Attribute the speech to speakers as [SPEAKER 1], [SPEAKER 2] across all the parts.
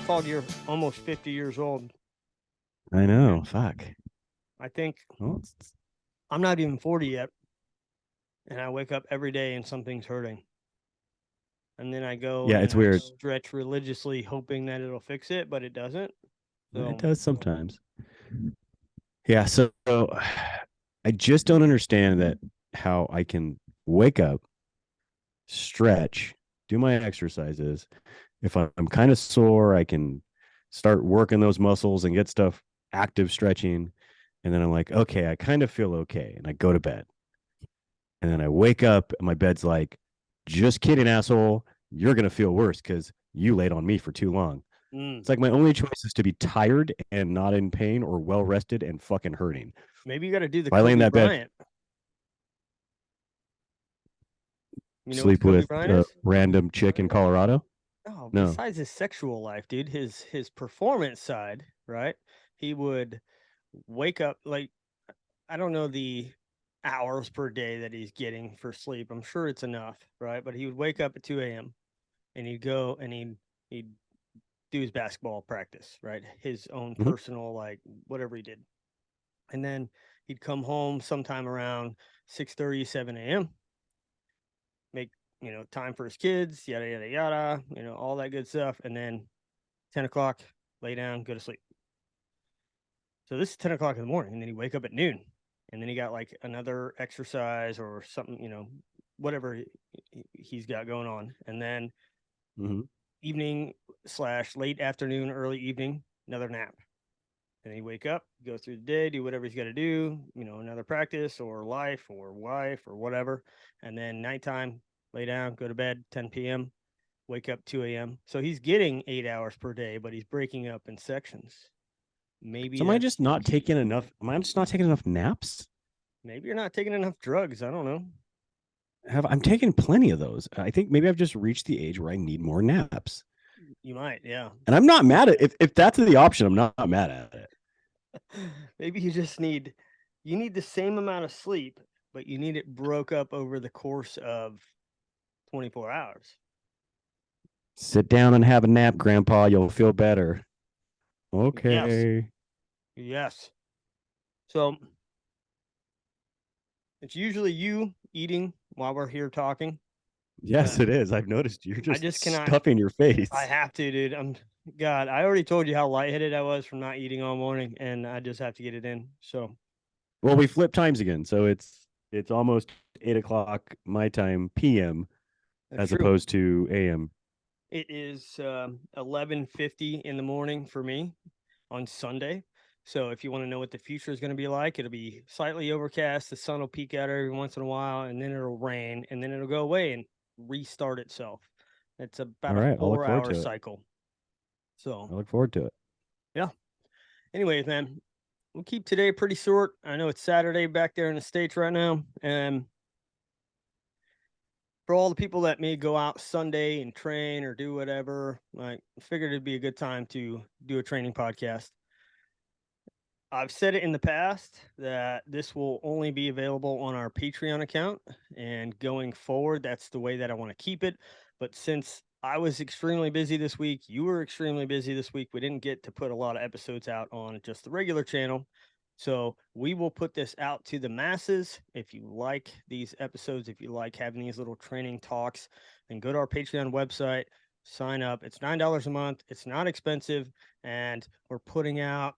[SPEAKER 1] called you're almost 50 years old.
[SPEAKER 2] I know. Fuck.
[SPEAKER 1] I think
[SPEAKER 2] Well,
[SPEAKER 1] I'm not even 40 yet. And I wake up every day and something's hurting. And then I go
[SPEAKER 2] yeah,
[SPEAKER 1] and
[SPEAKER 2] it's
[SPEAKER 1] I
[SPEAKER 2] weird.
[SPEAKER 1] stretch religiously, hoping that it'll fix it, but it doesn't.
[SPEAKER 2] It
[SPEAKER 1] So
[SPEAKER 2] does sometimes. Yeah. So I just don't understand that how I can wake up, stretch, do my exercises. If I'm kind of sore, I can start working those muscles and get stuff active stretching. And then I'm like, okay, I kind of feel okay. And I go to bed. And then I wake up and my bed's like, just kidding, asshole. You're going to feel worse because you laid on me for too long. It's like my only choice is to be tired and not in pain or well rested and fucking hurting.
[SPEAKER 1] maybe you got to do the
[SPEAKER 2] If I lay in
[SPEAKER 1] Kobe
[SPEAKER 2] that bed,
[SPEAKER 1] Bryant. You know what the
[SPEAKER 2] sleep
[SPEAKER 1] Kobe
[SPEAKER 2] with
[SPEAKER 1] Bryant
[SPEAKER 2] a
[SPEAKER 1] is?
[SPEAKER 2] random chick in Colorado.
[SPEAKER 1] Oh,
[SPEAKER 2] No.
[SPEAKER 1] besides his sexual life, dude, his performance side, right? He would wake up like I don't know the hours per day that he's getting for sleep. I'm sure it's enough, right? But he would wake up at 2 a.m. and he'd go and he'd do his basketball practice, right? His own
[SPEAKER 2] Mhm.
[SPEAKER 1] personal like whatever he did. And then he'd come home sometime around 6:30, 7 a.m. Make time for his kids, yada yada yada, all that good stuff, and then 10 o'clock, lay down, go to sleep. So this is 10 o'clock in the morning, and then he wake up at noon, and then he got like another exercise or something, whatever he's got going on, and then
[SPEAKER 2] Mm-hmm.
[SPEAKER 1] evening slash late afternoon, early evening, another nap. And then he wake up, go through the day, do whatever he's got to do, another practice or life or wife or whatever, and then nighttime, lay down, go to bed, 10 p.m. Wake up 2 a.m. So he's getting 8 hours per day, but he's breaking up in sections. Maybe
[SPEAKER 2] So am I
[SPEAKER 1] that's
[SPEAKER 2] just not taking enough? Am I just not taking enough naps?
[SPEAKER 1] maybe you're not taking enough drugs. I don't know.
[SPEAKER 2] I'm taking plenty of those. I think maybe I've just reached the age where I need more naps.
[SPEAKER 1] You might, yeah.
[SPEAKER 2] And I'm not mad at if that's the option, I'm not mad at it.
[SPEAKER 1] Maybe you need the same amount of sleep, but you need it broke up over the course of 24 hours.
[SPEAKER 2] Sit down and have a nap, Grandpa. You'll feel better.
[SPEAKER 1] Yes.
[SPEAKER 2] Okay.
[SPEAKER 1] Yes. So it's usually you eating while we're here talking.
[SPEAKER 2] Yes, it is. I've noticed you're
[SPEAKER 1] I
[SPEAKER 2] just
[SPEAKER 1] just cannot.
[SPEAKER 2] stuffing your
[SPEAKER 1] I
[SPEAKER 2] face.
[SPEAKER 1] have to, dude. God. I already told you how lightheaded I was from not eating all morning, and I just have to get it in. So
[SPEAKER 2] Well, we flip times again, so it's almost 8 o'clock my time PM
[SPEAKER 1] that's
[SPEAKER 2] as
[SPEAKER 1] true.
[SPEAKER 2] opposed to AM.
[SPEAKER 1] It is 11:50 in the morning for me on Sunday. So if you want to know what the future is going to be like, it'll be slightly overcast. The sun will peek out every once in a while, and then it'll rain, and then it'll go away and restart itself. It's
[SPEAKER 2] All
[SPEAKER 1] about a
[SPEAKER 2] right, I'll look forward
[SPEAKER 1] 4 hour
[SPEAKER 2] to it.
[SPEAKER 1] cycle. So
[SPEAKER 2] I look forward to it.
[SPEAKER 1] yeah. Anyways, man, we'll keep today pretty short. I know it's Saturday back there in the States right now. And for all the people that may go out Sunday and train or do whatever, I figured it'd be a good time to do a training podcast. I've said it in the past that this will only be available on our Patreon account. And going forward, that's the way that I want to keep it. But since I was extremely busy this week, you were extremely busy this week, we didn't get to put a lot of episodes out on just the regular channel. So we will put this out to the masses. If you like these episodes, if you like having these little training talks, then go to our Patreon website, sign up. It's $9 a month. It's not expensive. And we're putting out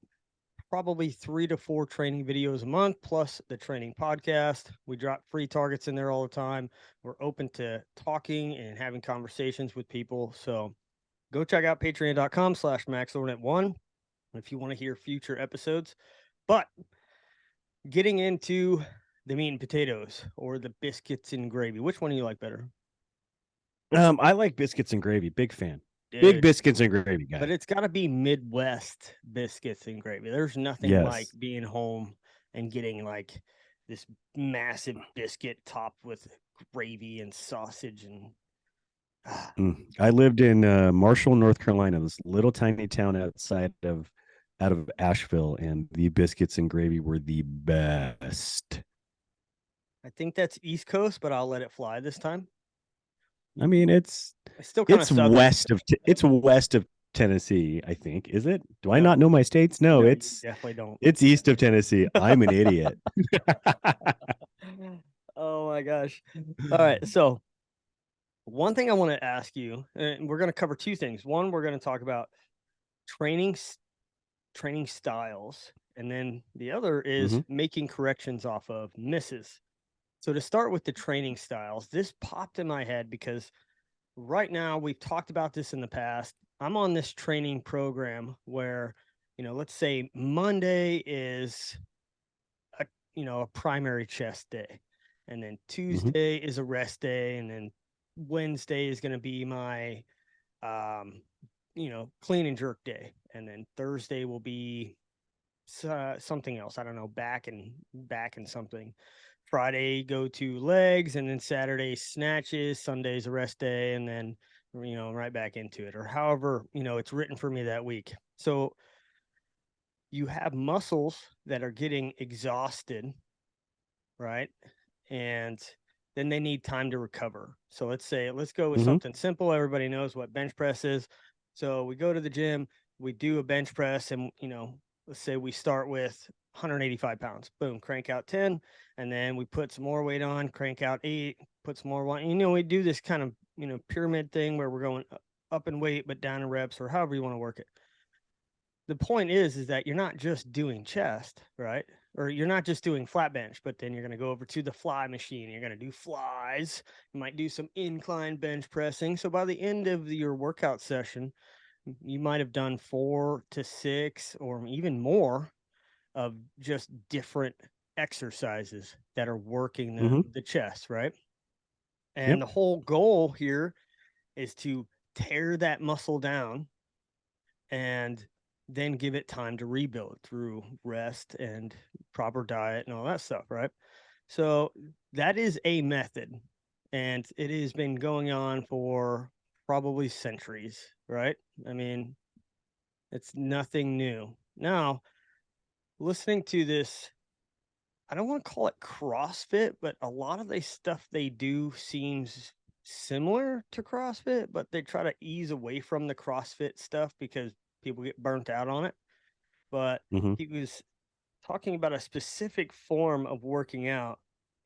[SPEAKER 1] probably 3 to 4 training videos a month, plus the training podcast. We drop free targets in there all the time. We're open to talking and having conversations with people. So go check out patreon.com/Max Ordinate 1 if you want to hear future episodes. But getting into the meat and potatoes or the biscuits and gravy, which one do you like better?
[SPEAKER 2] I like biscuits and gravy. Big fan. Big
[SPEAKER 1] Dude,
[SPEAKER 2] biscuits and gravy
[SPEAKER 1] but
[SPEAKER 2] guy.
[SPEAKER 1] it's got to be Midwest biscuits and gravy. There's nothing like
[SPEAKER 2] Yes.
[SPEAKER 1] being home and getting like this massive biscuit topped with gravy and sausage and
[SPEAKER 2] I lived in Marshall, North Carolina, this little tiny town out of Asheville, and the biscuits and gravy were the best.
[SPEAKER 1] I think that's East Coast, but I'll let it fly this time.
[SPEAKER 2] I mean,
[SPEAKER 1] It's still kind of southern.
[SPEAKER 2] it's west of Tennessee, I think. Is it? Do I
[SPEAKER 1] No,
[SPEAKER 2] not know my states? No,
[SPEAKER 1] no, you
[SPEAKER 2] it's
[SPEAKER 1] definitely don't.
[SPEAKER 2] it's east of Tennessee. I'm an idiot.
[SPEAKER 1] Oh my gosh. All right. So one thing I want to ask you, and we're going to cover two things. One, we're going to talk about training training styles, and then the other is
[SPEAKER 2] Hmm.
[SPEAKER 1] making corrections off of misses. So to start with the training styles, this popped in my head because right now we've talked about this in the past. I'm on this training program where, let's say Monday is a a primary chest day, and then
[SPEAKER 2] Hmm.
[SPEAKER 1] Tuesday is a rest day, and then Wednesday is going to be my um clean and jerk day, and then Thursday will be something else. I don't know, back and something. Friday go to legs, and then Saturday snatches. Sunday's a rest day, and then right back into it, or however it's written for me that week. So you have muscles that are getting exhausted, right? And then they need time to recover. So let's go with
[SPEAKER 2] Hmm.
[SPEAKER 1] something simple. Everybody knows what bench press is. So we go to the gym, we do a bench press, and let's say we start with 185 pounds. Boom, crank out 10, and then we put some more weight on, crank out 8, put some more weight. We do this kind of pyramid thing where we're going up in weight but down in reps, or however you want to work it. The point is that you're not just doing chest, right? Or you're not just doing flat bench, but then you're going to go over to the fly machine. You're going to do flies. You might do some incline bench pressing. So by the end of your workout session, you might have done 4 to 6 or even more of just different exercises that are working
[SPEAKER 2] Hmm.
[SPEAKER 1] the chest, right? And
[SPEAKER 2] Yep.
[SPEAKER 1] the whole goal here is to tear that muscle down and then give it time to rebuild through rest and proper diet and all that stuff, right? So that is a method, and it has been going on for probably centuries, right? I mean, it's nothing new. Now, listening to this, I don't want to call it CrossFit, but a lot of the stuff they do seems similar to CrossFit, but they try to ease away from the CrossFit stuff because people get burnt out on it. But
[SPEAKER 2] Hmm.
[SPEAKER 1] he was talking about a specific form of working out,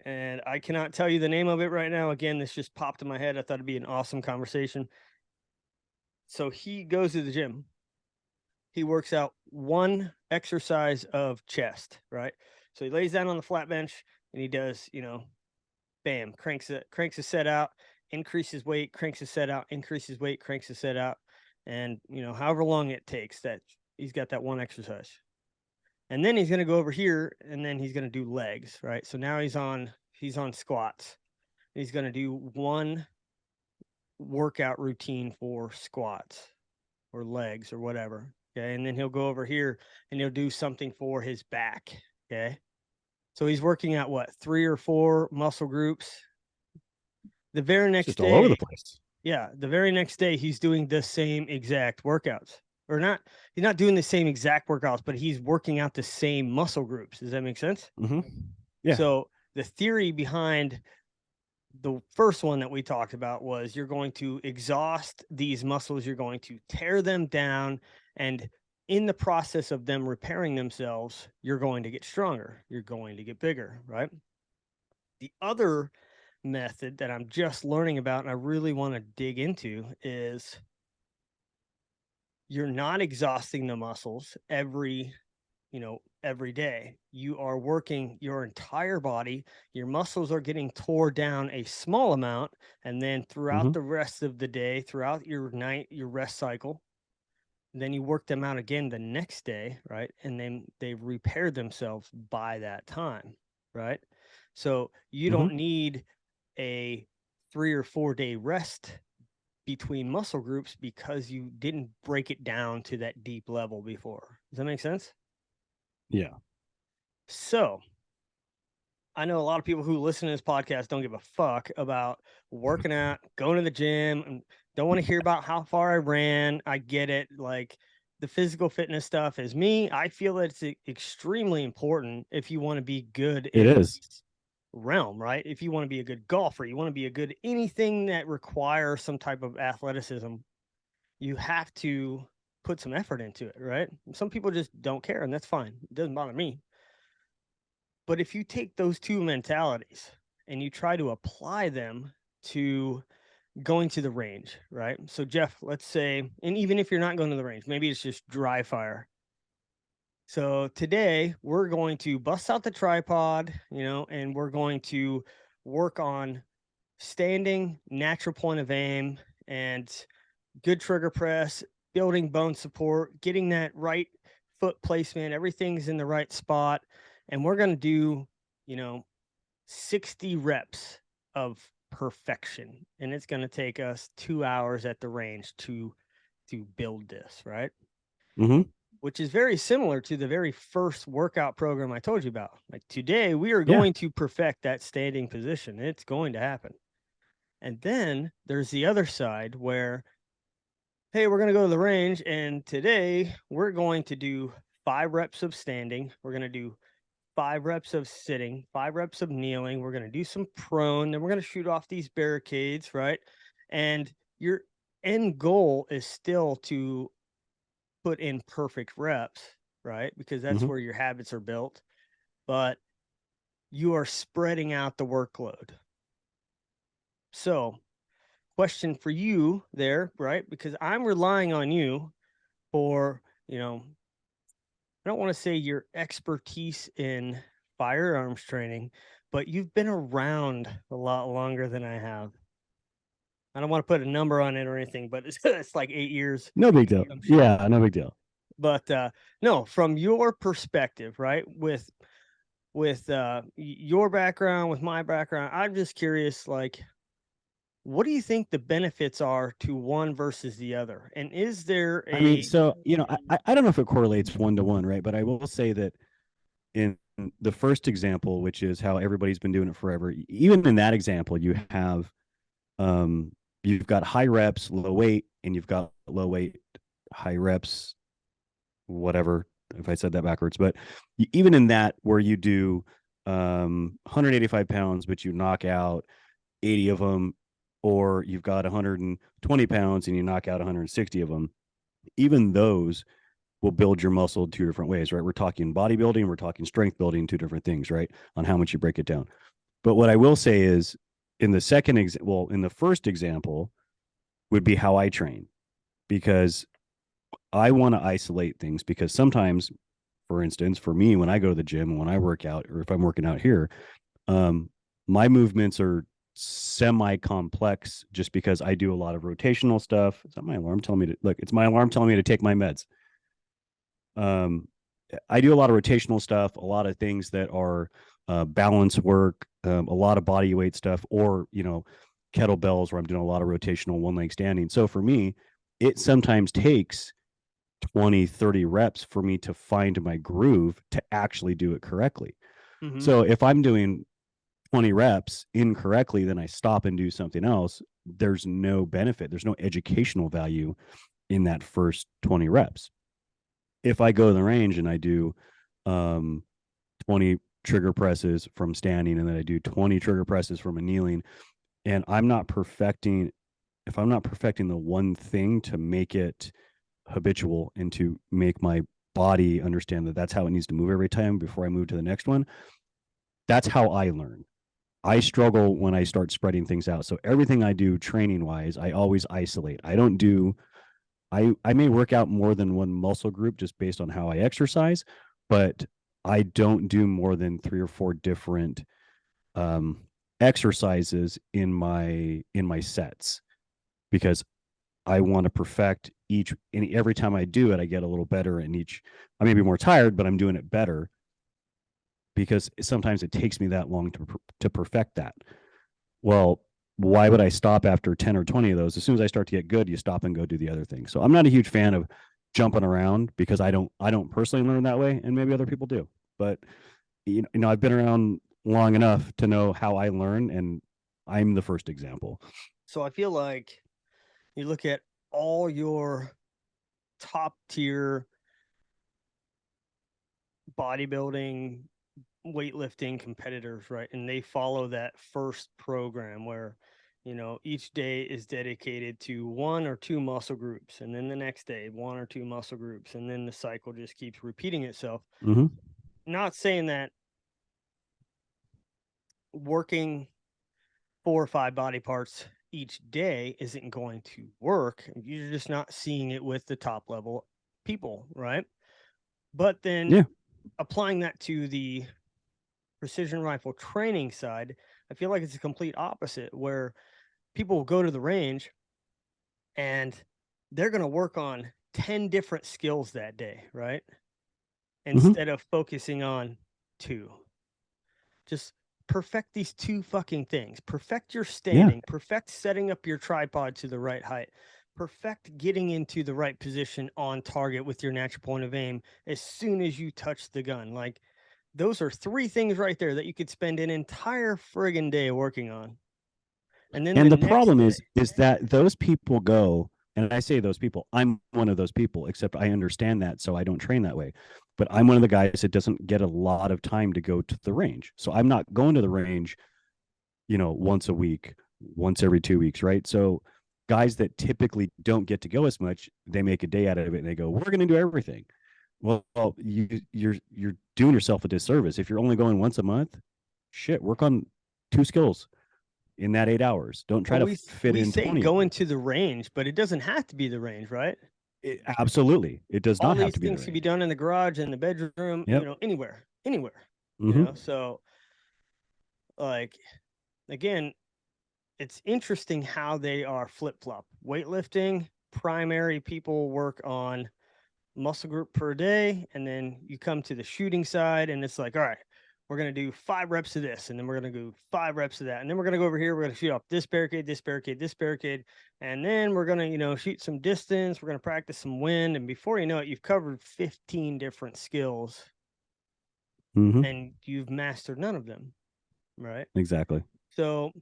[SPEAKER 1] and I cannot tell you the name of it right now. Again, this just popped in my head. I thought it'd be an awesome conversation. So he goes to the gym. He works out one exercise of chest, right? So he lays down on the flat bench and he does, bam, cranks a set out, increases weight, cranks a set out, increases weight, cranks a set out, and however long it takes, that he's got that one exercise. And then he's going to go over here and then he's going to do legs, right? So now he's on squats. He's going to do one workout routine for squats or legs or whatever. Okay. And then he'll go over here and he'll do something for his back. Okay. So he's working out what, 3 or 4 muscle groups. The very
[SPEAKER 2] It's
[SPEAKER 1] next
[SPEAKER 2] just all over
[SPEAKER 1] day,
[SPEAKER 2] the place.
[SPEAKER 1] yeah, the very next day, he's doing the same exact workouts. Or not, he's not doing the same exact workouts, but he's working out the same muscle groups. Does that make sense?
[SPEAKER 2] Hmm. Yeah.
[SPEAKER 1] So the theory behind the first one that we talked about was you're going to exhaust these muscles, you're going to tear them down, and in the process of them repairing themselves, you're going to get stronger, you're going to get bigger, right? The other method that I'm just learning about and I really want to dig into is you're not exhausting the muscles every day. You are working your entire body. Your muscles are getting tore down a small amount. And then throughout
[SPEAKER 2] Hmm.
[SPEAKER 1] the rest of the day, throughout your night, your rest cycle, then you work them out again the next day, right? And then they've repaired themselves by that time, right? So you
[SPEAKER 2] Hmm.
[SPEAKER 1] don't need a 3 or 4 day rest between muscle groups because you didn't break it down to that deep level before. Does that make sense?
[SPEAKER 2] Yeah.
[SPEAKER 1] So I know a lot of people who listen to this podcast don't give a fuck about working out, going to the gym, and don't want to hear about how far I ran. I get it. Like the physical fitness stuff is me. I feel that it's extremely important if you want to be good
[SPEAKER 2] It
[SPEAKER 1] in
[SPEAKER 2] is.
[SPEAKER 1] this realm, right? If you want to be a good golfer, you want to be a good anything that requires some type of athleticism, you have to put some effort into it, right? Some people just don't care, and that's fine. It doesn't bother me. But if you take those two mentalities and you try to apply them to going to the range, right? So, Jeph, let's say, and even if you're not going to the range, maybe it's just dry fire. So, today we're going to bust out the tripod, and we're going to work on standing, natural point of aim, and good trigger press, building bone support, getting that right foot placement, everything's in the right spot. And we're going to do, 60 reps of perfection. And it's going to take us 2 hours at the range to build this, right?
[SPEAKER 2] Mm-hmm.
[SPEAKER 1] Which is very similar to the very first workout program I told you about. Like today, we are
[SPEAKER 2] Yeah.
[SPEAKER 1] going to perfect that standing position. It's going to happen. And then there's the other side where, hey, we're going to go to the range. And today we're going to do 5 reps of standing. We're going to do 5 reps of sitting, 5 reps of kneeling. We're going to do some prone. Then we're going to shoot off these barricades, right? And your end goal is still to put in perfect reps, right? Because that's where your habits are built. But you are spreading out the workload. So, question for you there, right? Because I'm relying on you for, I don't want to say your expertise in firearms training, but you've been around a lot longer than I have. I don't want to put a number on it or anything, but it's like 8 years.
[SPEAKER 2] No big deal.
[SPEAKER 1] Sure.
[SPEAKER 2] Yeah, no big deal.
[SPEAKER 1] But no, from your perspective, right? With your background, with my background, I'm just curious, like, what do you think the benefits are to one versus the other? And is there
[SPEAKER 2] I mean,
[SPEAKER 1] a
[SPEAKER 2] so I don't know if it correlates 1 to 1, right? But I will say that in the first example, which is how everybody's been doing it forever, even in that example, um you've got high reps, low weight, and you've got low weight, high reps, whatever, if I said that backwards. But even in that, where you do 185 pounds, but you knock out 80 of them, or you've got 120 pounds and you knock out 160 of them, even those will build your muscle 2 different ways, right? We're talking bodybuilding, we're talking strength building, 2 different things, right? On how much you break it down. But what I will say is, in the first example would be how I train, because I want to isolate things. Because sometimes, for instance, for me, when I go to the gym and when I work out, or if I'm working out here, my movements are semi-complex just because I do a lot of rotational stuff. Is that my alarm telling me to look? It's my alarm telling me to take my meds. I do a lot of rotational stuff, a lot of things that are balance work, a lot of body weight stuff, or kettlebells, where I'm doing a lot of rotational one leg standing. So for me, it sometimes takes 20, 30 reps for me to find my groove to actually do it correctly. So if I'm doing 20 reps incorrectly, then I stop and do something else. There's no benefit. There's no educational value in that first 20 reps. If I go to the range and I do 20 trigger presses from standing, and then I do 20 trigger presses from a kneeling, and if I'm not perfecting the one thing to make it habitual and to make my body understand that that's how it needs to move every time before I move to the next one, that's how I learn. I struggle when I start spreading things out. So everything I do training wise, I always isolate. I may work out more than one muscle group just based on how I exercise, but I don't do more than 3 or 4 different exercises in my sets, because I want to perfect each. And every time I do it, I get a little better in each. I may be more tired, but I'm doing it better, because sometimes it takes me that long to perfect that. Well, why would I stop after 10 or 20 of those? As soon as I start to get good, you stop and go do the other thing. So I'm not a huge fan of jumping around, because I don't personally learn that way, and maybe other people do. But I've been around long enough to know how I learn, and I'm the first example.
[SPEAKER 1] So I feel like you look at all your top tier bodybuilding, weightlifting competitors, right? And they follow that first program where You know, each day is dedicated to 1 or 2 muscle groups, and then the next day 1 or 2 muscle groups, and then the cycle just keeps repeating itself.
[SPEAKER 2] Mm-hmm.
[SPEAKER 1] Not saying that working 4 or 5 body parts each day isn't going to work. You're just not seeing it with the top level people, right? But then
[SPEAKER 2] Yeah.
[SPEAKER 1] applying that to the precision rifle training side, I feel like it's a complete opposite, where people will go to the range and they're going to work on 10 different skills that day, right?
[SPEAKER 2] Mm-hmm.
[SPEAKER 1] Instead of focusing on 2. Just perfect these 2 fucking things. Perfect your
[SPEAKER 2] Yeah.
[SPEAKER 1] standing, perfect setting up your tripod to the right height, perfect getting into the right position on target with your natural point of aim as soon as you touch the gun. Like, those are 3 things right there that you could spend an entire friggin' day working on. And then the
[SPEAKER 2] And the
[SPEAKER 1] next
[SPEAKER 2] problem
[SPEAKER 1] day,
[SPEAKER 2] is that those people go, and I say those people, I'm one of those people, except I understand that, so I don't train that way. But I'm one of the guys that doesn't get a lot of time to go to the range. So I'm not going to the range, once a week, once every 2 weeks, right? So guys that typically don't get to go as much, they make a day out of it and they go, we're going to do everything. Well, you're doing yourself a disservice. If you're only going once a month, shit, work on 2 skills in that 8 hours. Don't try
[SPEAKER 1] well,
[SPEAKER 2] to
[SPEAKER 1] we
[SPEAKER 2] fit
[SPEAKER 1] we
[SPEAKER 2] in
[SPEAKER 1] say
[SPEAKER 2] 20 of
[SPEAKER 1] go
[SPEAKER 2] them.
[SPEAKER 1] into the range, but it doesn't have to be the range, right?
[SPEAKER 2] Absolutely. It does
[SPEAKER 1] All
[SPEAKER 2] not have
[SPEAKER 1] these
[SPEAKER 2] to be the
[SPEAKER 1] things can be
[SPEAKER 2] range.
[SPEAKER 1] done in the garage, in the bedroom,
[SPEAKER 2] Yep.
[SPEAKER 1] anywhere,
[SPEAKER 2] Mm-hmm.
[SPEAKER 1] So, like, again, it's interesting how they are flip flop. Weightlifting, primary people work on muscle group per day, and then you come to the shooting side, and it's like, all right, we're gonna do 5 reps of this, and then we're gonna do 5 reps of that, and then we're gonna go over here. We're gonna shoot off this barricade, this barricade, this barricade, and then we're gonna, shoot some distance. We're gonna practice some wind, and before you know it, you've covered 15 different skills,
[SPEAKER 2] Mm-hmm.
[SPEAKER 1] and you've mastered none of them, right?
[SPEAKER 2] Exactly.
[SPEAKER 1] So,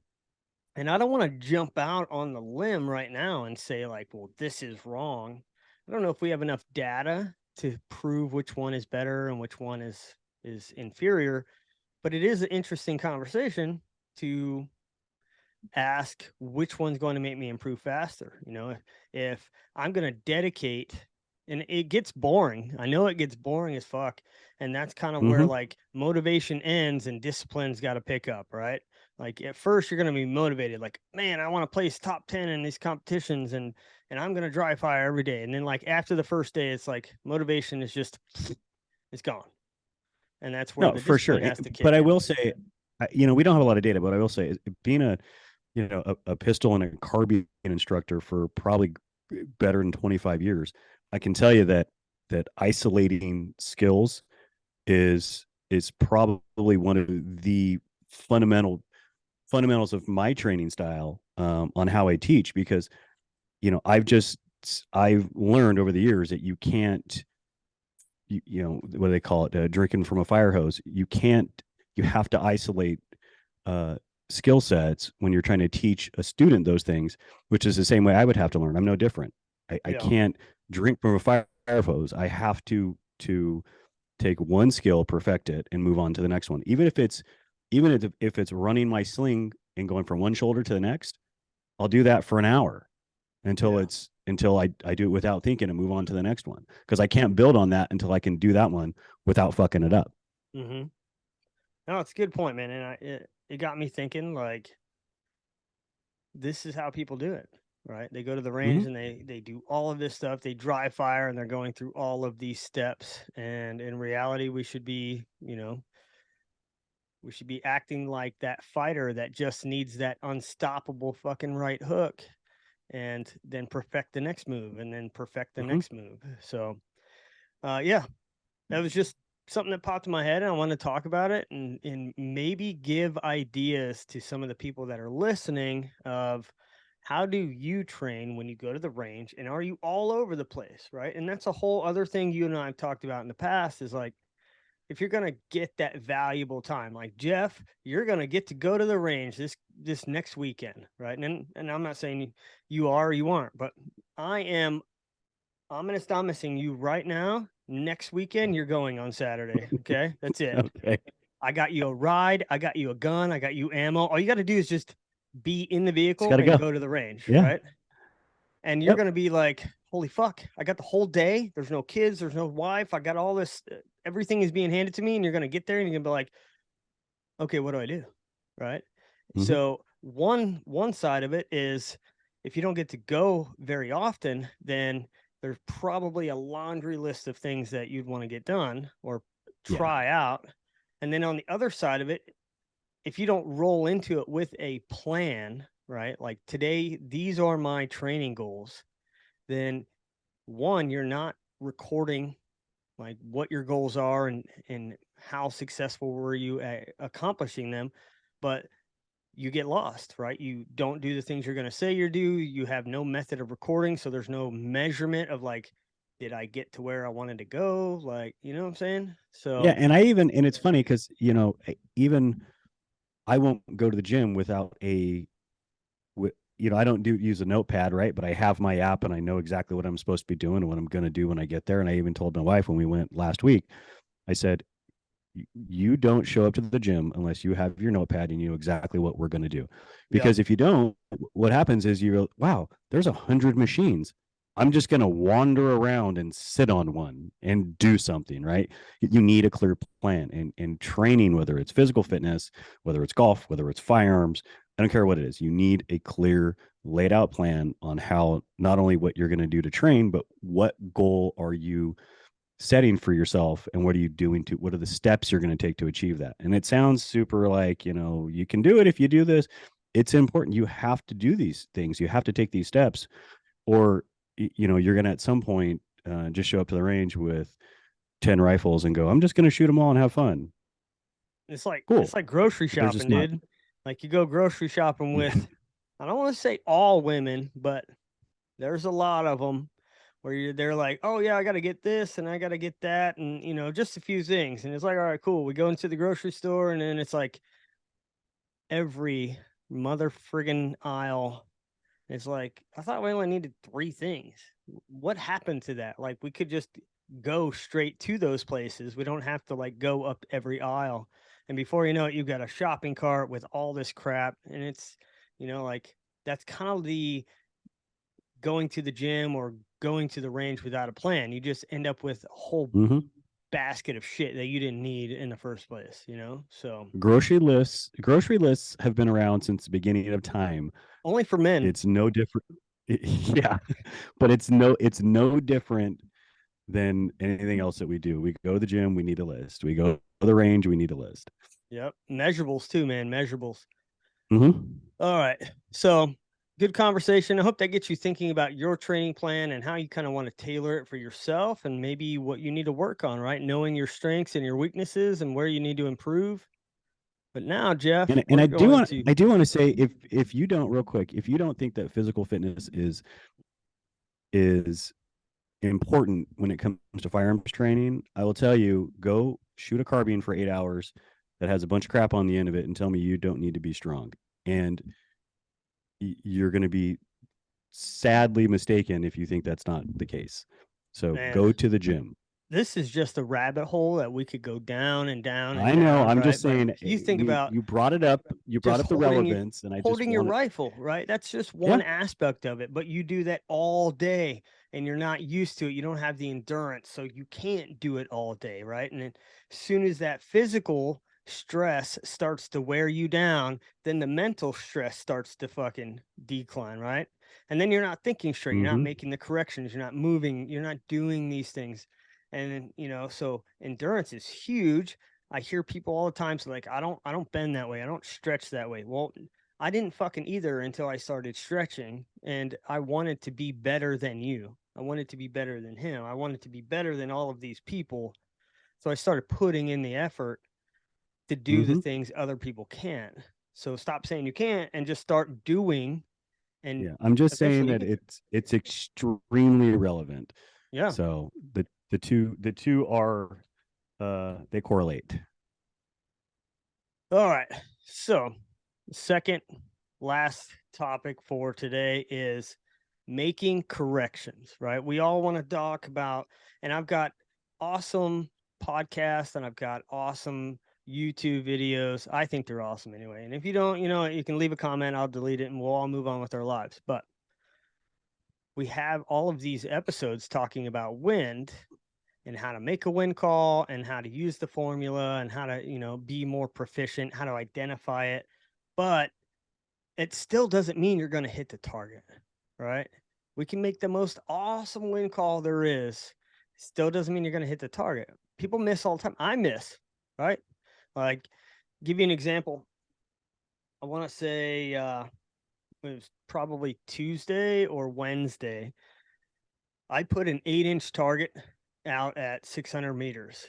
[SPEAKER 1] and I don't want to jump out on the limb right now and say, like, well, this is wrong. I don't know if we have enough data to prove which one is better and which one is inferior, but it is an interesting conversation to ask which one's going to make me improve faster. If I'm going to dedicate, and it gets boring. I know it gets boring as fuck. And that's kind of where
[SPEAKER 2] Mm-hmm.
[SPEAKER 1] like motivation ends and discipline's got to pick up, right? Like at first you're going to be motivated, like, man, I want to place top 10 in these competitions and I'm going to dry fire every day. And then like after the first day, it's like motivation is just, it's gone. And that's where
[SPEAKER 2] No,
[SPEAKER 1] the
[SPEAKER 2] for sure.
[SPEAKER 1] discipline has to
[SPEAKER 2] But
[SPEAKER 1] kick
[SPEAKER 2] I
[SPEAKER 1] in.
[SPEAKER 2] will say, we don't have a lot of data, but I will say, being a pistol and a carbine instructor for probably better than 25 years, I can tell you that isolating skills is probably one of the fundamentals of my training style, on how I teach, because I've learned over the years that you can't, what do they call it, drinking from a fire hose. You have to isolate uh skill sets when you're trying to teach a student those things, which is the same way I would have to learn. I'm no different. I
[SPEAKER 1] Yeah.
[SPEAKER 2] can't drink from a fire hose. I have to take one skill, perfect it, and move on to the next one. Even if it's running my sling and going from one shoulder to the next, I'll do that for an hour
[SPEAKER 1] Yeah.
[SPEAKER 2] until I do it without thinking and move on to the next one, because I can't build on that until I can do that one without fucking it up.
[SPEAKER 1] Mm-hmm. No, it's a good point, man. And it got me thinking, like, this is how people do it, right? They go to the
[SPEAKER 2] Mm-hmm.
[SPEAKER 1] range and they do all of this stuff. They dry fire and they're going through all of these steps. And in reality, we should be acting like that fighter that just needs that unstoppable fucking right hook and then perfect the next move and then perfect the
[SPEAKER 2] Mm-hmm.
[SPEAKER 1] next move. So, yeah, that was just something that popped in my head and I want to talk about it and maybe give ideas to some of the people that are listening of how do you train when you go to the range and are you all over the place, right? And that's a whole other thing you and I have talked about in the past is like if you're going to get that valuable time, like Jeph, you're going to get to go to the range this next weekend, right? And I'm not saying you are or you aren't, but I'm going to stop missing you right now. Next weekend, you're going on Saturday. Okay. That's it.
[SPEAKER 2] Okay.
[SPEAKER 1] I got you a ride. I got you a gun. I got you ammo. All you got to do is just be in the
[SPEAKER 2] It's
[SPEAKER 1] vehicle
[SPEAKER 2] got to
[SPEAKER 1] and
[SPEAKER 2] go.
[SPEAKER 1] go to the range,
[SPEAKER 2] Yeah.
[SPEAKER 1] right? And you're
[SPEAKER 2] Yep.
[SPEAKER 1] going to be like, holy fuck, I got the whole day. There's no kids. There's no wife. I got all this. Everything is being handed to me. And you're going to get there and you're going to be like, okay, what do I do? Right.
[SPEAKER 2] Mm-hmm.
[SPEAKER 1] So one side of it is if you don't get to go very often, then there's probably a laundry list of things that you'd want to get done or
[SPEAKER 2] Yeah.
[SPEAKER 1] try out. And then on the other side of it, if you don't roll into it with a plan, right? Like today, these are my training goals, then one, you're not recording like what your goals are and how successful were you at accomplishing them, but you get lost, right? You don't do the things you're going to say you do. You have no method of recording, so there's no measurement of like, did I get to where I wanted to go? Like, you know what I'm saying?
[SPEAKER 2] Yeah.
[SPEAKER 1] So
[SPEAKER 2] And it's funny because, even I won't go to the gym without I don't use a notepad, right? But I have my app and I know exactly what I'm supposed to be doing and what I'm going to do when I get there. And I even told my wife when we went last week, I said, you don't show up to the gym unless you have your notepad and you know exactly what we're going to do.
[SPEAKER 1] yeah,
[SPEAKER 2] Because if you don't, what happens is wow, there's 100 machines. I'm just going to wander around and sit on one and do something, right? You need a clear plan and training, whether it's physical fitness, whether it's golf, whether it's firearms, I don't care what it is. You need a clear laid out plan on how not only what you're going to do to train, but what goal are you setting for yourself and what are you doing to what are the steps you're going to take to achieve that. And it sounds super like you can do it if you do this. It's important. You have to do these things, you have to take these steps, or you're going to at some point just show up to the range with 10 rifles and go, I'm just going to shoot them all and have fun.
[SPEAKER 1] it's like
[SPEAKER 2] Cool,
[SPEAKER 1] it's like grocery
[SPEAKER 2] but there's
[SPEAKER 1] shopping,
[SPEAKER 2] just not.
[SPEAKER 1] dude. Like you go grocery shopping
[SPEAKER 2] Yeah.
[SPEAKER 1] with, I don't want to say all women, but there's a lot of them where they're like, oh yeah, I got to get this and I got to get that, and just a few things. And it's like, all right, cool. We go into the grocery store, and then it's like every mother friggin' aisle. It's like I thought we only needed three things. What happened to that? Like we could just go straight to those places. We don't have to like go up every aisle. And before you know it, you've got a shopping cart with all this crap, and it's like that's kind of the going to the gym or going to the range without a plan. You just end up with a whole
[SPEAKER 2] Mm-hmm.
[SPEAKER 1] basket of shit that you didn't need in the first place. So
[SPEAKER 2] Grocery lists have been around since the beginning of time.
[SPEAKER 1] only for men.
[SPEAKER 2] It's no different. Yeah, but it's no different than anything else that we do. We go to the gym, we need a list. We go to the range, we need a list.
[SPEAKER 1] Yep. Measurables too, man. Measurables.
[SPEAKER 2] Mm-hmm.
[SPEAKER 1] All right. So good conversation. I hope that gets you thinking about your training plan and how you kind of want to tailor it for yourself and maybe what you need to work on, right? Knowing your strengths and your weaknesses and where you need to improve. But now, Jeph,
[SPEAKER 2] And
[SPEAKER 1] we're
[SPEAKER 2] I do
[SPEAKER 1] going
[SPEAKER 2] want
[SPEAKER 1] to,
[SPEAKER 2] I do want to say if you don't real quick, if you don't think that physical fitness is important when it comes to firearms training, I will tell you, go shoot a carbine for 8 hours that has a bunch of crap on the end of it and tell me you don't need to be strong. And you're going to be sadly mistaken if you think that's not the case. So
[SPEAKER 1] man,
[SPEAKER 2] go to the gym.
[SPEAKER 1] this is just a rabbit hole that we could go down and down and
[SPEAKER 2] I know.
[SPEAKER 1] down,
[SPEAKER 2] I'm
[SPEAKER 1] right?
[SPEAKER 2] just
[SPEAKER 1] But
[SPEAKER 2] saying
[SPEAKER 1] you think
[SPEAKER 2] we
[SPEAKER 1] about
[SPEAKER 2] you brought it up. You brought
[SPEAKER 1] just
[SPEAKER 2] up the relevance, and I just
[SPEAKER 1] holding your
[SPEAKER 2] want it.
[SPEAKER 1] rifle, right? That's just
[SPEAKER 2] Yeah.
[SPEAKER 1] one aspect of it, but you do that all day and you're not used to it. You don't have the endurance, so you can't do it all day, right? And then as soon as that physical stress starts to wear you down, then the mental stress starts to fucking decline, right? And then you're not thinking straight, you're not
[SPEAKER 2] Mm-hmm.
[SPEAKER 1] making the corrections, you're not moving, you're not doing these things. And so endurance is huge. I hear people all the time so like I don't bend that way. I don't stretch that way. Well, I didn't fucking either until I started stretching, and I wanted to be better than you. I wanted to be better than him. I wanted to be better than all of these people. So I started putting in the effort to do the
[SPEAKER 2] Mm-hmm.
[SPEAKER 1] things other people can't. So stop saying you can't and just start doing, and
[SPEAKER 2] Yeah. I'm just saying
[SPEAKER 1] eventually you
[SPEAKER 2] that
[SPEAKER 1] get there.
[SPEAKER 2] it's extremely relevant.
[SPEAKER 1] Yeah.
[SPEAKER 2] So the two are they correlate.
[SPEAKER 1] All right. So, second last topic for today is making corrections, right? We all want to talk about, and I've got awesome podcasts and I've got awesome YouTube videos. I think they're awesome anyway. And if you don't, you can leave a comment. I'll delete it and we'll all move on with our lives. But we have all of these episodes talking about wind and how to make a wind call and how to use the formula and how to, be more proficient, how to identify it. But it still doesn't mean you're going to hit the target, right? We can make the most awesome wind call there is. Still doesn't mean you're going to hit the target. People miss all the time. I miss, right? Like, give you an example. I want to say it was probably Tuesday or Wednesday. I put an 8-inch target out at 600 meters.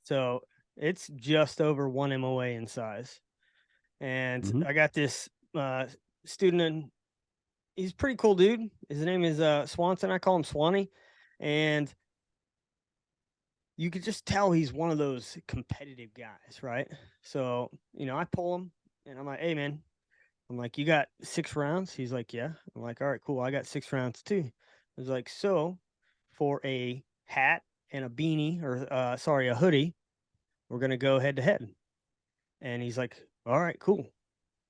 [SPEAKER 1] So it's just over 1 MOA in size. And I got this student, and he's a pretty cool dude. His name is Swanson. I call him Swanee. And you could just tell he's one of those competitive guys, right? So, I pull him and I'm like, hey, man, I'm like, you got 6 rounds? He's like, yeah. I'm like, all right, cool. I got 6 rounds too. I was like, so for a hat and a beanie, or a hoodie, we're going to go head to head. And he's like, all right, cool.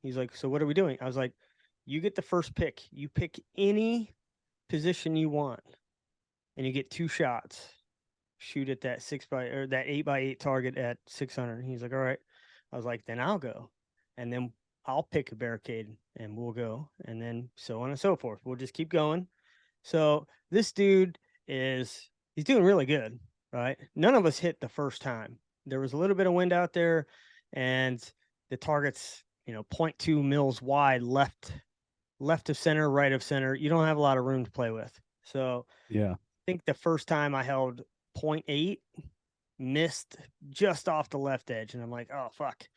[SPEAKER 1] He's like, so what are we doing? I was like, you get the first pick. You pick any position you want and you get 2 shots. Shoot at that 8x8 target at 600. He's like, all right. I was like, then I'll go. And then I'll pick a barricade and we'll go. And then so on and so forth. We'll just keep going. So this dude he's doing really good, right? None of us hit the first time. There was a little bit of wind out there and the target's, 0.2 mils wide, left of center, right of center. You don't have a lot of room to play with. So
[SPEAKER 2] yeah,
[SPEAKER 1] I think the first time I held 0.8, missed just off the left edge, and I'm like, oh fuck.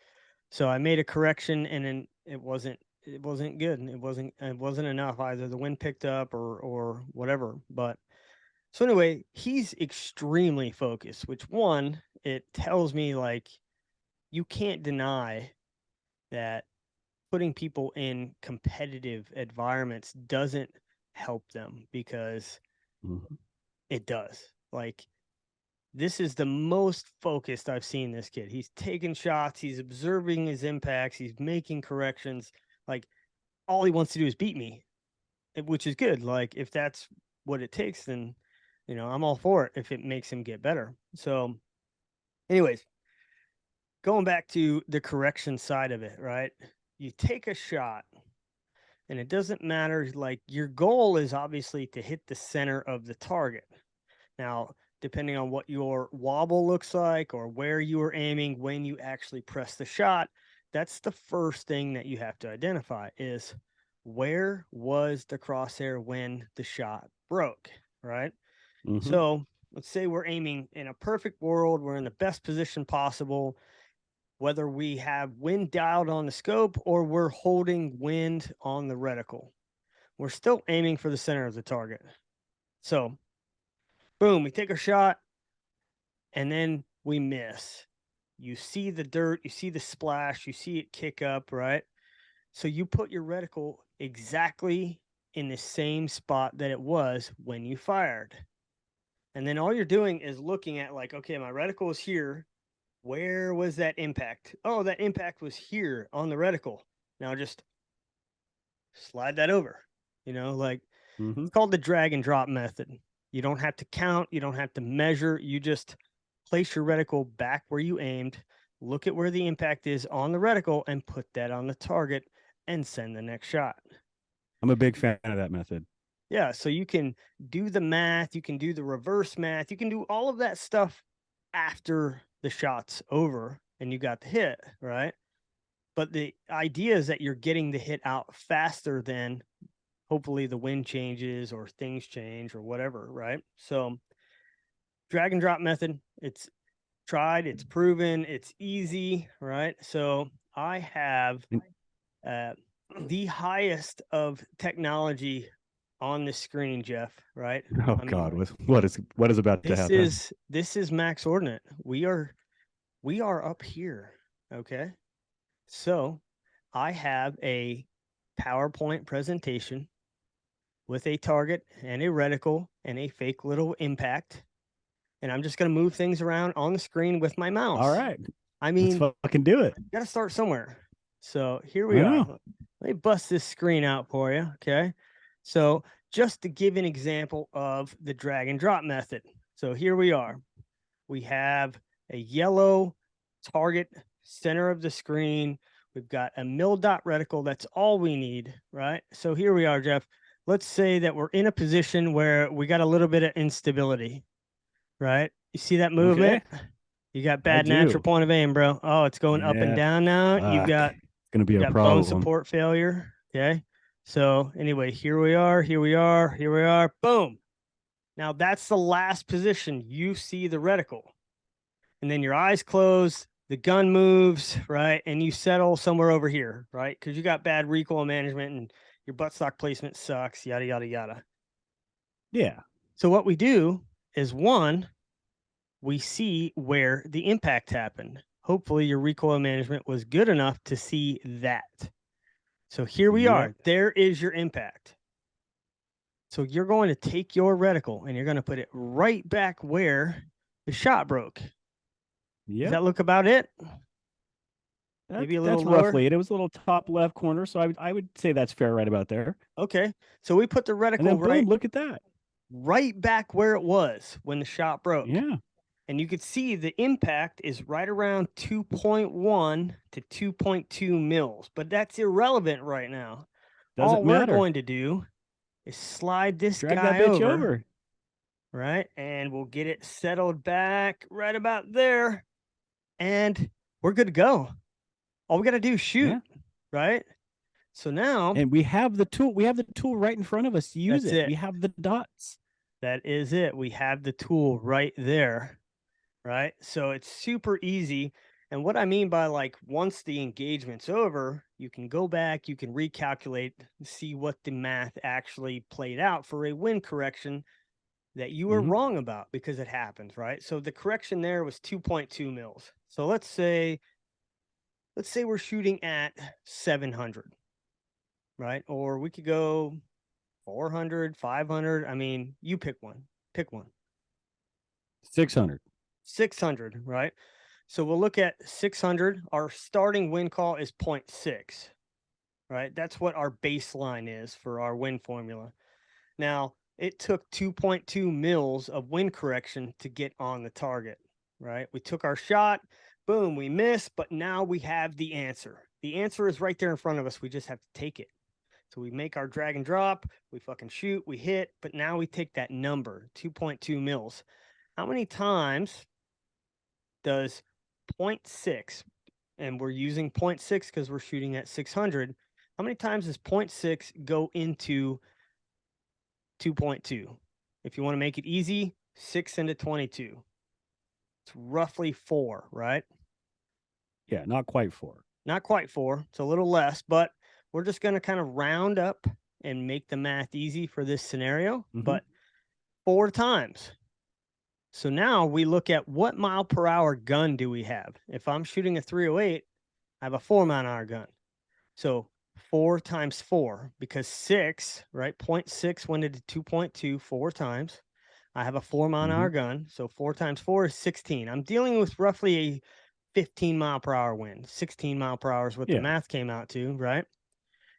[SPEAKER 1] So I made a correction, and then it wasn't good. It wasn't enough. Either the wind picked up or whatever. But so anyway, he's extremely focused, which one, it tells me like you can't deny that putting people in competitive environments doesn't help them, because it does. Like, this is the most focused I've seen this kid. He's taking shots, he's observing his impacts, he's making corrections. Like, all he wants to do is beat me, which is good. Like, if that's what it takes, then, I'm all for it if it makes him get better. So, anyways, going back to the correction side of it, right? You take a shot, and it doesn't matter. Like, your goal is obviously to hit the center of the target. Now, depending on what your wobble looks like or where you are aiming when you actually press the shot, that's the first thing that you have to identify is where was the crosshair when the shot broke, right? So let's say we're aiming in a perfect world, we're in the best position possible, whether we have wind dialed on the scope or we're holding wind on the reticle. We're still aiming for the center of the target. So boom, we take a shot and then we miss. You see the dirt, you see the splash, you see it kick up, right? So you put your reticle exactly in the same spot that it was when you fired. And then all you're doing is looking at like, okay, my reticle is here. Where was that impact? Oh, that impact was here on the reticle. Now just slide that over. It's called the drag and drop method. You don't have to count. You don't have to measure. You just place your reticle back where you aimed, look at where the impact is on the reticle, and put that on the target and send the next shot.
[SPEAKER 2] I'm a big fan of that method.
[SPEAKER 1] Yeah, so you can do the math, you can do the reverse math, you can do all of that stuff after the shot's over and you got the hit, right? But the idea is that you're getting the hit out faster than hopefully the wind changes or things change or whatever, right? So drag and drop method, it's tried, it's proven, it's easy, right? So I have the highest of technology on the screen, Jeph, right?
[SPEAKER 2] Oh God, what is about to happen?
[SPEAKER 1] This is Max Ordinate. We are up here, okay? So I have a PowerPoint presentation with a target and a reticle and a fake little impact. And I'm just going to move things around on the screen with my mouse.
[SPEAKER 2] All right.
[SPEAKER 1] I
[SPEAKER 2] Let's
[SPEAKER 1] mean,
[SPEAKER 2] fucking do it.
[SPEAKER 1] got to start somewhere. So here we
[SPEAKER 2] I
[SPEAKER 1] are.
[SPEAKER 2] know.
[SPEAKER 1] Let me bust this screen out for you. Okay. So just to give an example of the drag and drop method. So here we are. We have a yellow target center of the screen. We've got a mil dot reticle. That's all we need, right? So here we are, Jeph. Let's say that we're in a position where we got a little bit of instability, right? You see that movement?
[SPEAKER 2] Okay.
[SPEAKER 1] You got
[SPEAKER 2] I
[SPEAKER 1] bad natural
[SPEAKER 2] do.
[SPEAKER 1] point of aim, bro. Oh, it's going up and
[SPEAKER 2] Yeah.
[SPEAKER 1] down now.
[SPEAKER 2] Fuck. It's gonna be
[SPEAKER 1] You
[SPEAKER 2] a
[SPEAKER 1] got bone
[SPEAKER 2] problem.
[SPEAKER 1] support failure. Okay. So anyway, here we are, here we are, here we are. Boom. Now that's the last position. You see the reticle. And then your eyes close, the gun moves, right? And you settle somewhere over here, right? Because you got bad recoil management and your buttstock placement sucks, yada, yada, yada.
[SPEAKER 2] Yeah.
[SPEAKER 1] So what we do is one, we see where the impact happened. Hopefully your recoil management was good enough to see that. So here we are. There is your impact. So you're going to take your reticle and you're going to put it right back where the shot broke. Does that look about it? Maybe a little
[SPEAKER 2] That's
[SPEAKER 1] lower.
[SPEAKER 2] roughly it. It was a little top left corner, so I would say that's fair, right about there.
[SPEAKER 1] Okay. So we put the reticle
[SPEAKER 2] And then boom,
[SPEAKER 1] right,
[SPEAKER 2] look at that.
[SPEAKER 1] right back where it was when the shot broke.
[SPEAKER 2] Yeah.
[SPEAKER 1] And you could see the impact is right around 2.1 to 2.2 mils, but that's irrelevant right now.
[SPEAKER 2] Doesn't
[SPEAKER 1] All we're
[SPEAKER 2] matter.
[SPEAKER 1] going to do is slide this
[SPEAKER 2] Drag
[SPEAKER 1] guy
[SPEAKER 2] that bitch over.
[SPEAKER 1] right? And we'll get it settled back right about there. And we're good to go. All we got to do is shoot, right? So now,
[SPEAKER 2] and we have the tool. We have the tool right in front of us to use it. We have the dots.
[SPEAKER 1] That is it. We have the tool right there, right? So it's super easy. And what I mean by like once the engagement's over, you can go back, you can recalculate, see what the math actually played out for a wind correction that you were wrong about because it happens, right? So the correction there was 2.2 mils. So let's say we're shooting at 700, right? Or we could go 400, 500. I mean, you pick one. Pick one.
[SPEAKER 2] 600.
[SPEAKER 1] 600, right? So we'll look at 600. Our starting wind call is 0.6, right? That's what our baseline is for our wind formula. Now, it took 2.2 mils of wind correction to get on the target, right? We took our shot, boom, we missed, but now we have the answer. The answer is right there in front of us. We just have to take it. So we make our drag and drop, we fucking shoot, we hit, but now we take that number, 2.2 mils. How many times does 0.6, and we're using 0.6 because we're shooting at 600, how many times does 0.6 go into 2.2? If you want to make it easy, 6 into 22. It's roughly 4, right?
[SPEAKER 2] Yeah, not quite 4.
[SPEAKER 1] Not quite 4. It's a little less, but we're just going to kind of round up and make the math easy for this scenario, but 4 times. So now we look at what mile per hour gun do we have? If I'm shooting a 308, I have a 4 mile an hour gun. So 4 times 4, because 6, right? 0.6 went into 2.2 4 times. I have a 4 mile an hour gun. So 4 times 4 is 16. I'm dealing with roughly a 15 mile per hour wind. 16 mile per hour is what the math came out to, right?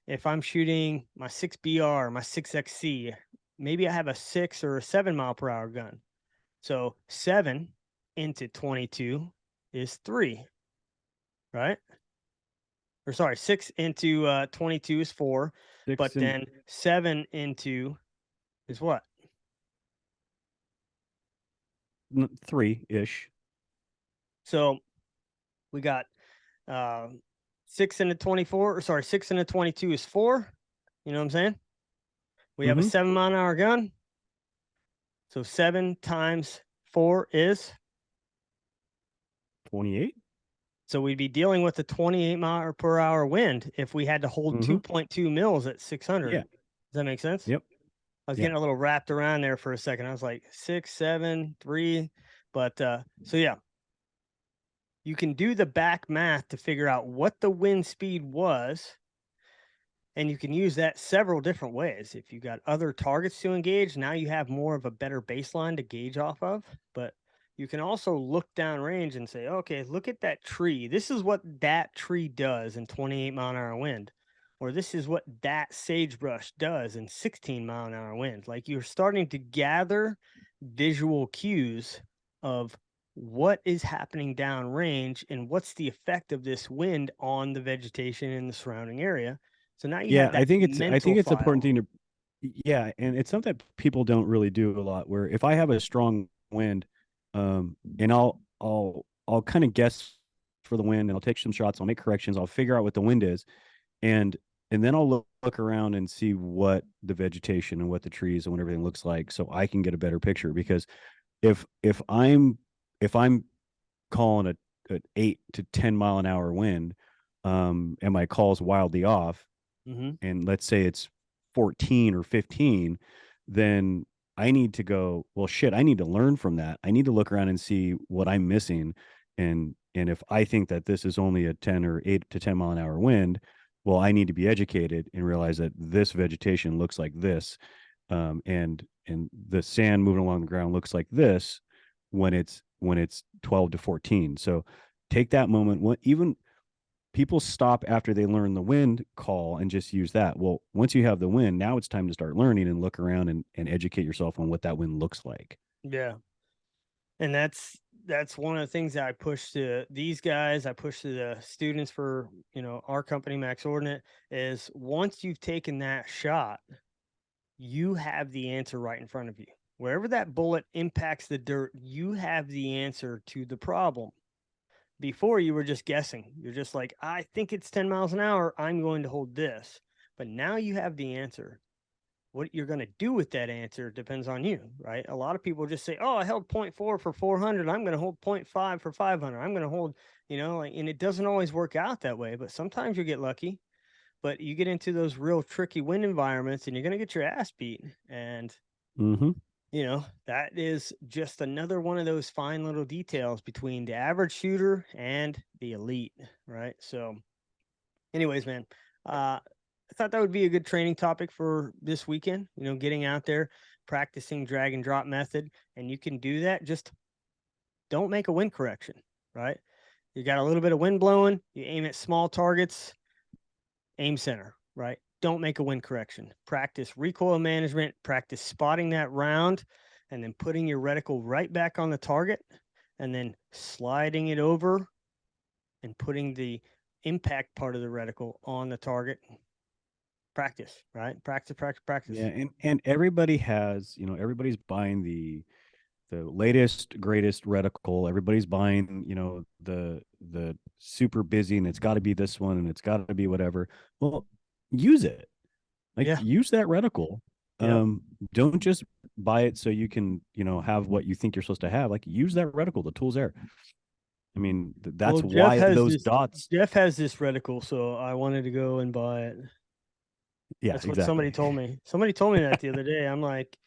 [SPEAKER 1] If I'm shooting my 6BR, my 6XC, maybe I have a 6 or a 7 mile per hour gun. So 7 into 22 is 3, right? Or sorry, 6 into 22 is 4, but then 7 into is what?
[SPEAKER 2] 3-ish.
[SPEAKER 1] So we got 6 into 24, or sorry, 6 into 22 is 4. You know what I'm saying? We have a 7 mile an hour gun. So 7 times 4 is
[SPEAKER 2] 28.
[SPEAKER 1] So we'd be dealing with a 28 mile per hour wind if we had to hold 2.2 mils at 600.
[SPEAKER 2] Yeah.
[SPEAKER 1] Does that make sense?
[SPEAKER 2] Yep.
[SPEAKER 1] I was getting a little wrapped around there for a second. I was like 6, 7, 3. But so yeah, you can do the back math to figure out what the wind speed was. And you can use that several different ways. If you got other targets to engage, now you have more of a better baseline to gauge off of. But you can also look downrange and say, okay, look at that tree. This is what that tree does in 28-mile-an-hour wind, or this is what that sagebrush does in 16-mile-an-hour wind. Like, you're starting to gather visual cues of what is happening downrange and what's the effect of this wind on the vegetation in the surrounding area. So now you
[SPEAKER 2] Yeah,
[SPEAKER 1] have that
[SPEAKER 2] I
[SPEAKER 1] mental
[SPEAKER 2] think it's an
[SPEAKER 1] file.
[SPEAKER 2] important thing to, yeah, and it's something that people don't really do a lot. Where if I have a strong wind, and I'll kind of guess for the wind, and I'll take some shots, I'll make corrections, I'll figure out what the wind is, and then I'll look around and see what the vegetation and what the trees and what everything looks like, so I can get a better picture. Because if I'm calling a 8 to 10 mile an hour wind, and my call's wildly off, and let's say it's 14 or 15, then I need to go, well, shit, I need to learn from that. I need to look around and see what I'm missing. And if I think that this is only a 10 or 8 to 10 mile an hour wind, well, I need to be educated and realize that this vegetation looks like this. And the sand moving along the ground looks like this when it's 12 to 14. So take that moment. Even people stop after they learn the wind call and just use that. Well, once you have the wind, now it's time to start learning and look around and educate yourself on what that wind looks like.
[SPEAKER 1] Yeah. And that's one of the things that I push to these guys. I push to the students for, our company, Max Ordinate, is once you've taken that shot, you have the answer right in front of you. Wherever that bullet impacts the dirt, you have the answer to the problem. Before, you were just guessing. You're just like, I think it's 10 miles an hour. I'm going to hold this. But now you have the answer. What you're going to do with that answer depends on you, right? A lot of people just say, oh, I held 0.4 for 400. I'm going to hold 0.5 for 500. I'm going to hold, and it doesn't always work out that way, but sometimes you get lucky. But you get into those real tricky wind environments and you're going to get your ass beat. And,
[SPEAKER 2] Mm-hmm.
[SPEAKER 1] that is just another one of those fine little details between the average shooter and the elite, right? So, anyways, man, I thought that would be a good training topic for this weekend. Getting out there, practicing drag and drop method, and you can do that. Just don't make a wind correction, right? You got a little bit of wind blowing, you aim at small targets, aim center, right? Don't make a wind correction. Practice recoil management, practice spotting that round, and then putting your reticle right back on the target, and then sliding it over and putting the impact part of the reticle on the target. Practice, right? Practice.
[SPEAKER 2] Yeah, and everybody has, everybody's buying the latest greatest reticle. Everybody's buying, the super busy, and it's got to be this one, and it's got to be whatever. Well, use it. Like,
[SPEAKER 1] Yeah.
[SPEAKER 2] use that reticle.
[SPEAKER 1] Yep.
[SPEAKER 2] Don't just buy it so you can, have what you think you're supposed to have. Like, use that reticle. The tool's there. I mean,
[SPEAKER 1] Well,
[SPEAKER 2] that's why those dots.
[SPEAKER 1] Jeph has this reticle, so I wanted to go and buy it.
[SPEAKER 2] Yeah,
[SPEAKER 1] That's what somebody
[SPEAKER 2] exactly.
[SPEAKER 1] told me. Somebody told me that the other day. I'm like,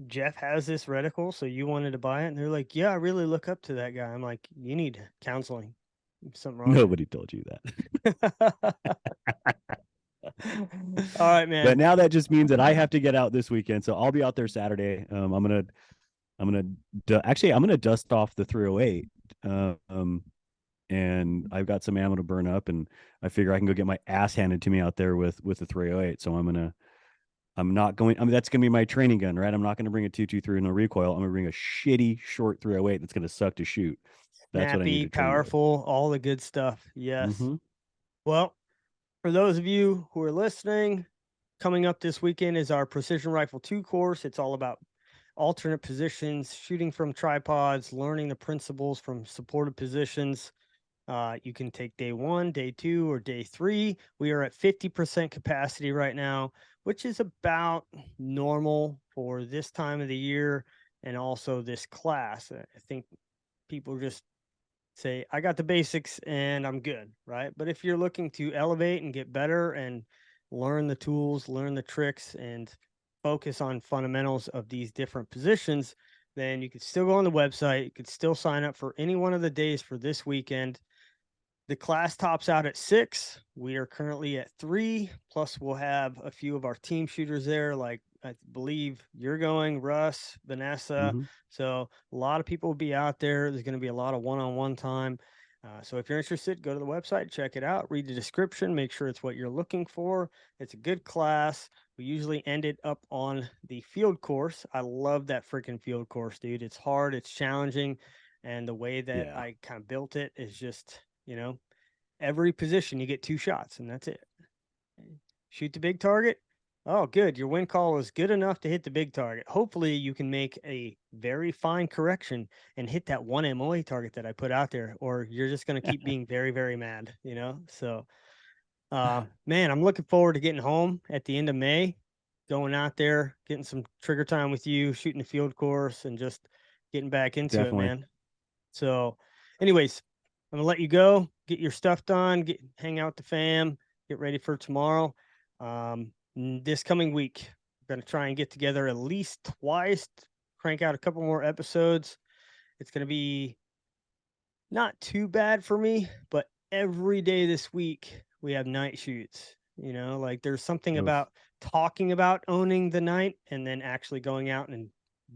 [SPEAKER 1] Jeph has this reticle, so you wanted to buy it? And they're like, yeah, I really look up to that guy. I'm like, you need counseling. There's something wrong there.
[SPEAKER 2] Nobody told you that.
[SPEAKER 1] All right,
[SPEAKER 2] But
[SPEAKER 1] man.
[SPEAKER 2] now that just means that I have to get out this weekend. So I'll be out there Saturday. I'm gonna dust off the 308. And I've got some ammo to burn up, and I figure I can go get my ass handed to me out there with the 308. So I'm not going. I mean, that's gonna be my training gun, right? I'm not gonna bring a 223 no recoil. I'm gonna bring a shitty short 308 that's gonna suck to shoot. That's what I need
[SPEAKER 1] Snappy,
[SPEAKER 2] to train with.
[SPEAKER 1] powerful, all the good stuff. Yes.
[SPEAKER 2] Mm-hmm.
[SPEAKER 1] Well, for those of you who are listening, coming up this weekend is our Precision Rifle 2 course. It's all about alternate positions, shooting from tripods, learning the principles from supported positions. You can take day 1, day 2, or day 3. We are at 50% capacity right now, which is about normal for this time of the year and also this class. I think people just say, I got the basics and I'm good, right? But if you're looking to elevate and get better and learn the tools, learn the tricks, and focus on fundamentals of these different positions, then you could still go on the website. You could still sign up for any one of the days for this weekend. The class tops out at 6. We are currently at 3. Plus, we'll have a few of our team shooters there, like I believe you're going, Russ, Vanessa.
[SPEAKER 2] Mhm.
[SPEAKER 1] So a lot of people will be out there. There's going to be a lot of one-on-one time. So if you're interested, go to the website, check it out, read the description, make sure it's what you're looking for. It's a good class. We usually end it up on the field course. I love that freaking field course, dude. It's hard, it's challenging. And the way that
[SPEAKER 2] Yeah.
[SPEAKER 1] I kind of built it is just, every position you get 2 shots and that's it. Shoot the big target. Oh, good. Your wind call is good enough to hit the big target. Hopefully, you can make a very fine correction and hit that one MOA target that I put out there, or you're just going to keep being very, very mad. So, man, I'm looking forward to getting home at the end of May, going out there, getting some trigger time with you, shooting the field course, and just getting back into it,
[SPEAKER 2] Definitely.
[SPEAKER 1] man. So, anyways, I'm gonna let you go, get your stuff done, hang out with the fam, get ready for tomorrow. This coming week, I'm gonna try and get together at least twice, crank out a couple more episodes. It's gonna be not too bad for me, but every day this week we have night shoots. Like there's something
[SPEAKER 2] Oof.
[SPEAKER 1] about talking about owning the night and then actually going out and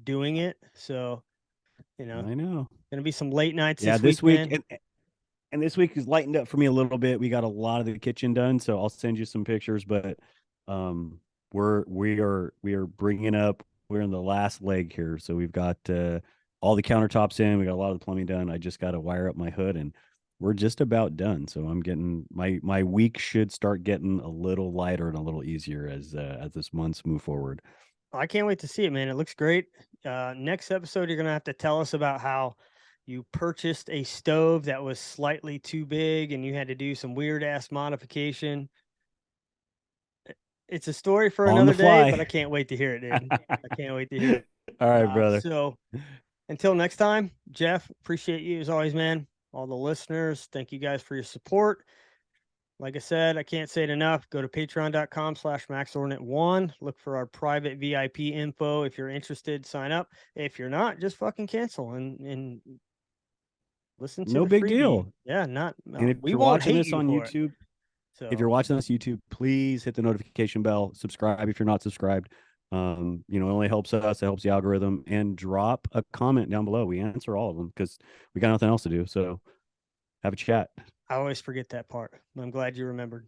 [SPEAKER 1] doing it. So,
[SPEAKER 2] I know.
[SPEAKER 1] gonna be some late nights
[SPEAKER 2] Yeah,
[SPEAKER 1] this
[SPEAKER 2] this
[SPEAKER 1] week,
[SPEAKER 2] week
[SPEAKER 1] man.
[SPEAKER 2] and this week has lightened up for me a little bit. We got a lot of the kitchen done, so I'll send you some pictures. But um, we are bringing up. We're in the last leg here, so we've got all the countertops in. We got a lot of the plumbing done. I just got to wire up my hood, and we're just about done. So I'm getting my week should start getting a little lighter and a little easier as this months move forward.
[SPEAKER 1] I can't wait to see it, man. It looks great. Next episode, you're gonna have to tell us about how you purchased a stove that was slightly too big and you had to do some weird ass modification. It's a story for
[SPEAKER 2] On the
[SPEAKER 1] another day, but I
[SPEAKER 2] fly.
[SPEAKER 1] can't wait to hear it, dude. I can't wait to hear it.
[SPEAKER 2] All right, brother.
[SPEAKER 1] So until next time, Jeph, appreciate you as always, man. All the listeners, thank you guys for your support. Like I said, I can't say it enough. Go to patreon.com/maxordinate1. Look for our private VIP info. If you're interested, sign up. If you're not, just fucking cancel and listen to
[SPEAKER 2] No
[SPEAKER 1] the
[SPEAKER 2] big
[SPEAKER 1] freebie.
[SPEAKER 2] deal.
[SPEAKER 1] Yeah, not
[SPEAKER 2] And if
[SPEAKER 1] we
[SPEAKER 2] you're
[SPEAKER 1] won't
[SPEAKER 2] watching
[SPEAKER 1] hate
[SPEAKER 2] this
[SPEAKER 1] you
[SPEAKER 2] on
[SPEAKER 1] for it.
[SPEAKER 2] YouTube, if you're
[SPEAKER 1] So
[SPEAKER 2] watching this YouTube, please hit the notification bell, subscribe if you're not subscribed. It only helps us, it helps the algorithm, and drop a comment down below. We answer all of them because we got nothing else to do. So have a chat.
[SPEAKER 1] I always forget that part. I'm glad you remembered.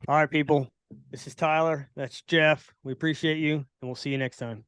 [SPEAKER 1] All right, people. This is Tyler. That's Jeph. We appreciate you, and we'll see you next time.